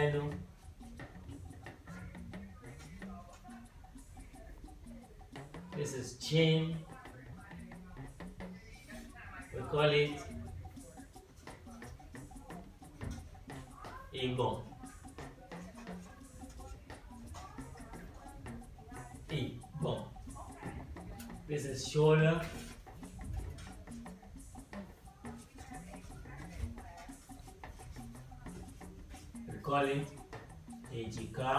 ẹnu. This is chin. We call it ìgbọ̀n. Ìgbọ̀n. This is shoulder. We call it èjìká.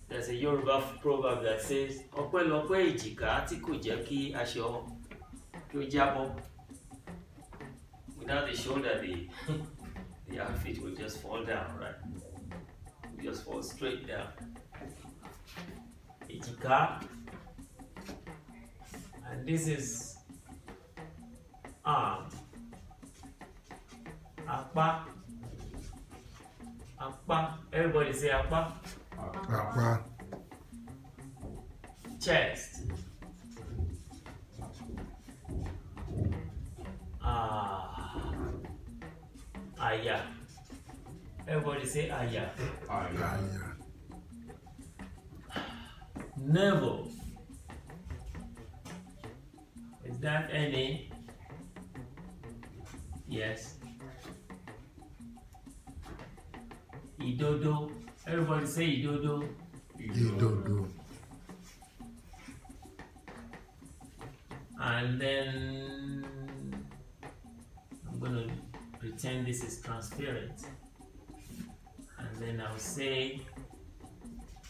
There's a Yoruba proverb that says, ọpẹ́lọpẹ́ èjìká tí kò jẹ́ kí aṣọ kí ó jábọ́. Without the shoulder, the outfit will just fall down, right? It will just fall straight down. Èjìká. And this is arm. Apá. Apá. Everybody say apá. Apá. Chest. Àyà. Everybody say àyà. Àyà. Navel. Is that any? Yes. Ìdodo. Everybody say ìdodo. Ìdodo. And then I'm going to pretend this is transparent. And then I'll say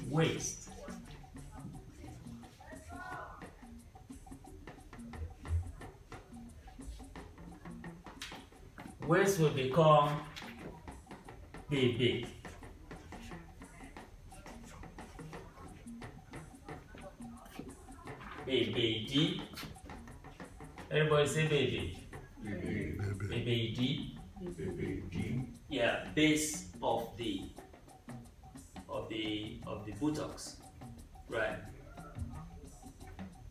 waist. Waist will become bèbè. Bèbè ìdí. Everybody say baby. Baby D. Yeah, base of the buttocks, right?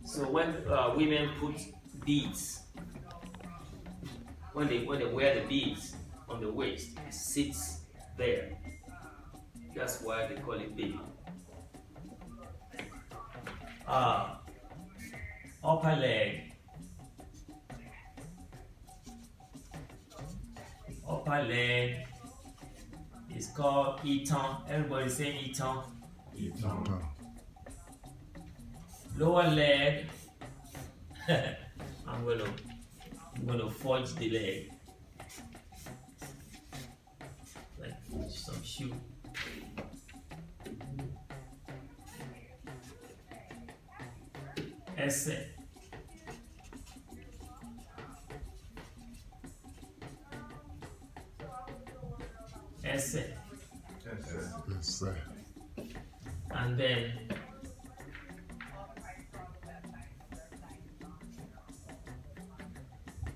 So when women put beads, when they wear the beads on the waist, it sits there. That's why they call it baby. Upper leg. Upper leg is called itan. Everybody say itan. Itan. Lower leg. I'm gonna forge the leg like some shoe. Ẹsẹ̀. Ẹsẹ̀. Ẹsẹ̀. And then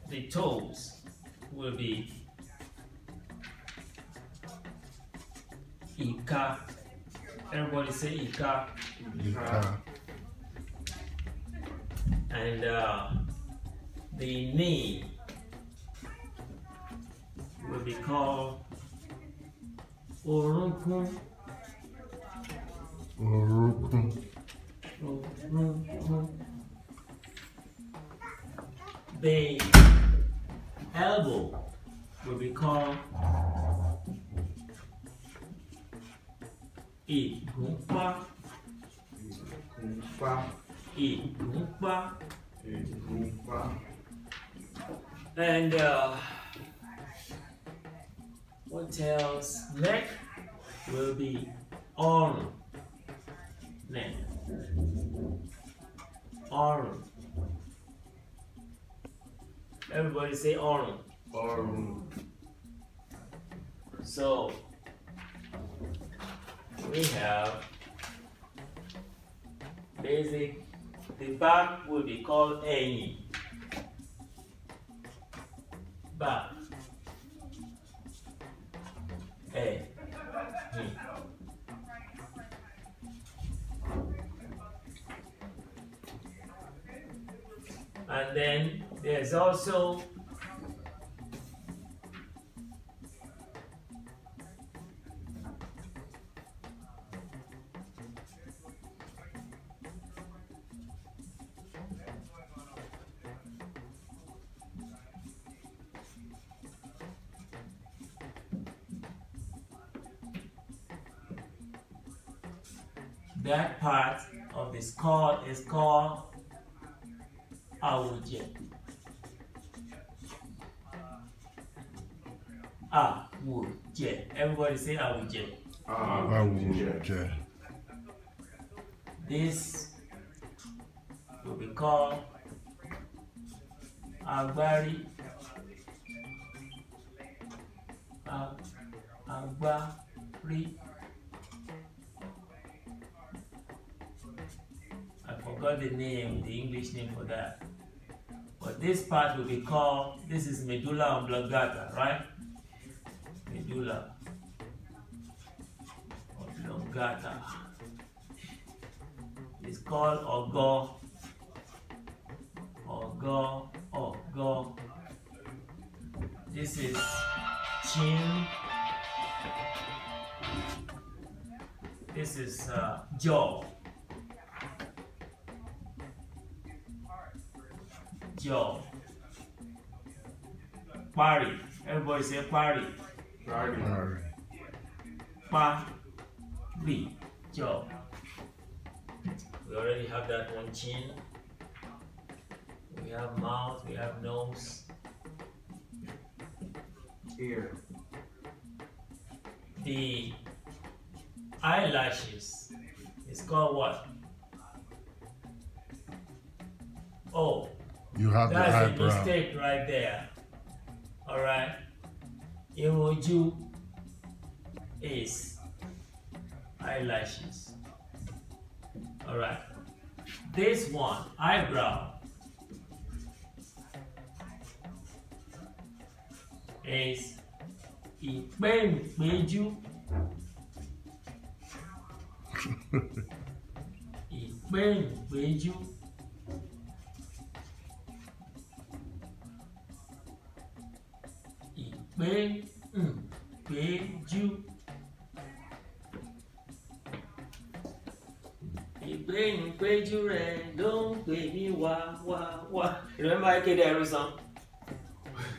the toes will be ìka. Everybody say ìka. Ìka. And the knee will be called orúnkún. Orúnkún. Orúnkún. The elbow will be called ìgúnpá. Ìgúnpá. And what else? Neck will be ọrùn. Neck. Ọrùn. Everybody say ọrùn. Ọrùn. So we have basic. The back will be called ẹ̀yìn. Back. Ẹ̀yìn. And then there's also that part of the skull is called awuje. Awuje. Everybody say awuje. Awuje. This will be called agbari. Agbari. I forgot the name, the English name for that. But this part will be called, this is medulla oblongata, right? Medulla oblongata. It's called ogo. Ogo, ogo. This is chin. This is jaw. Jaw. Pari. Everybody say pari. Pari. Pari. Jaw. We already have that one chin. We have mouth. We have nose. Ear. The eyelashes is called what? Oh. You have the That's a eyebrow. mistake right there. Alright. Iroju is eyelashes. Alright. This one, eyebrow, is ìpéǹpéjú. Ìpéǹpéjú. Ìpéǹpéjú. Ìpéǹpéjú rẹ̀ ló ń pè mí wá wá wá. Remember Ekede Eru song?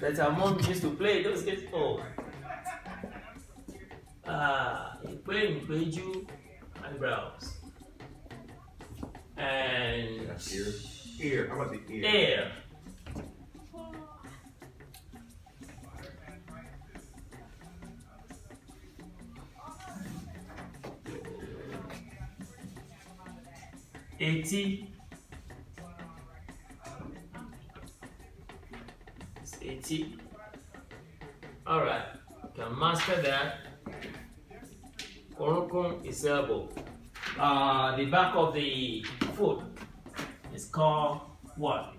That our mom used to play those days. Oh. Ìpéǹpéjú eyebrows. And That's ear. Ear. How about the ear? ear. Etí. It's etí. All right, can master that. Orúnkún is elbow. The back of the foot is called what?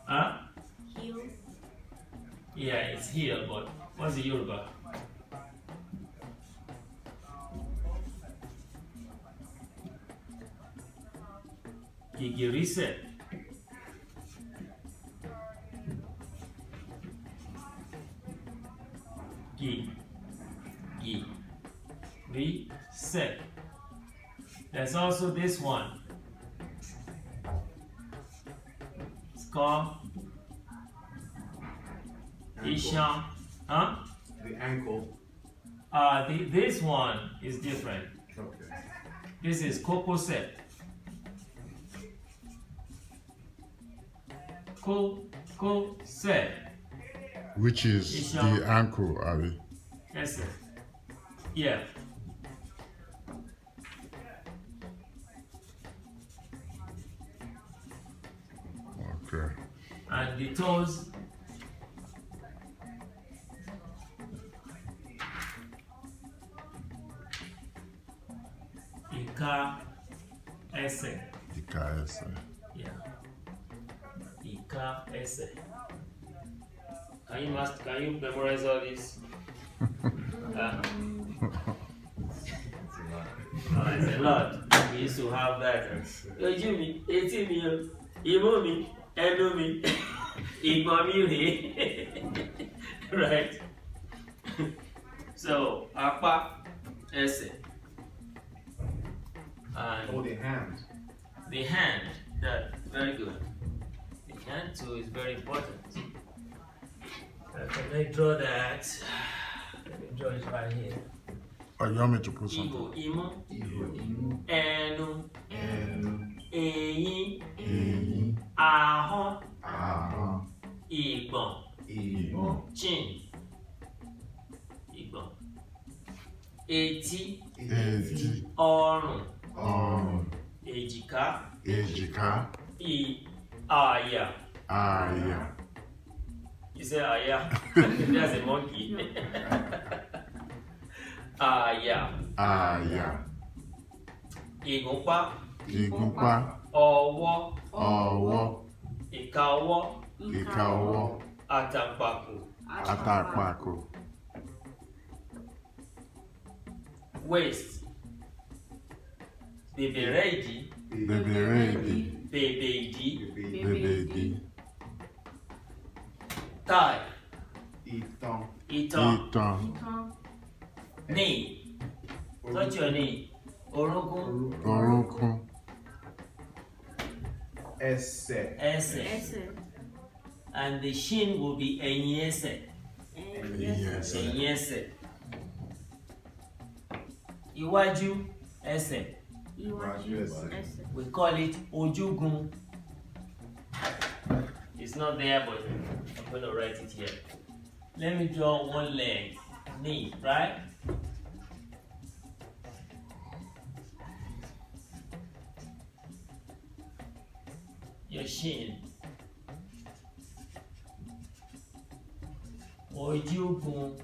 Huh? Heel. Yeah, it's heel, but what's the Yoruba? Gigirise. Reset. There's also this one. It's called Ishan. Huh? The ankle. This one is different. Okay. This is Kokoset. Kokoset. Which is Ishan. the ankle, Abi. Yes, sir. Yeah. Okay. And the toes. Ika ese. Ikaese. Yeah. Ika ese. Can you memorize all this? It's a lot. We used to have that. Ojú mi, etí mi o, imú mi, ẹnu mi, ìgbọ̀n mi rèé. Right? So, apá, ẹsẹ̀. And Oh, the hand. the hand, very good. The hand too is very important. Let me draw that. Let me draw it right here. Oh, you want me to put Ìgò, something? imú, Ihu. ẹnu, Ẹnu. eyín, Eyín, ahọ́n, Ahọ́n. ìgbọ̀n, Ìgbọ̀n. chin, ìgbọ̀n, etí, etí, ọrùn, ọrùn, èjìká, èjìká, àyà. àyà, You say àyà? That's a monkey. Àyà, àyà, ìgúnpá, ìgúnpá, ọwọ́, ọwọ́, ìka ọwọ́, ìka ọwọ́, àtàǹpàkò, àtàǹpàkò, waist, bèbèrè ìdí, bèbèrè ìdí, bèbè ìdí, bèbè ìdí, thigh, Ìtàn. ìtàn, ìtàn, knee, touch your knee, orúnkún, orúnkún, Ẹsẹ̀. ẹsẹ̀, and the shin will be ẹ̀yìn ẹsẹ̀, ẹ̀yìn ẹsẹ̀, ẹ̀yìn ẹsẹ̀, iwájú ẹsẹ̀, Iwájú ẹsẹ̀. we call it ojúgun. It's not there, but I'm going to write it here. Let me draw one leg, knee, right? Your shin. Ojúgun.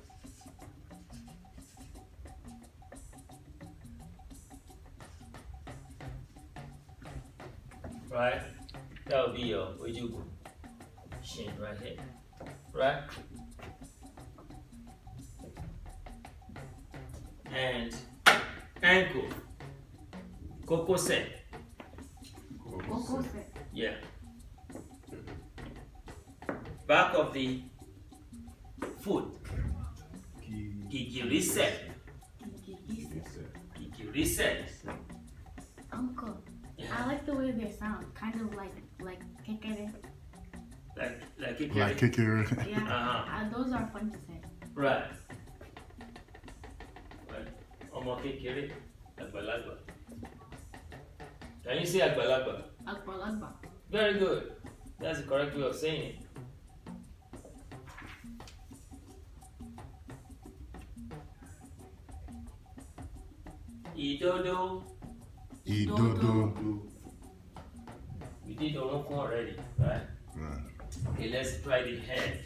Right? That will be your ojúgun. Shin right here. Right? And ankle. Kókósẹ̀. Yeah. Back of the foot. Gìgìrísẹ̀. Gìgìrísẹ̀. Uncle, Yeah. I like the way they sound, kind of like kekere. Like it. like kékeré, Yeah, those are fun to say. Right. Right. Ọmọ kékeré, àgbàlagbà. Can you say àgbàlagbà? Akbalagba. Very good. That's the correct way of saying it. Ìdodo. ìdodo, We did orúnkún already, right? right. Okay, let's try the head.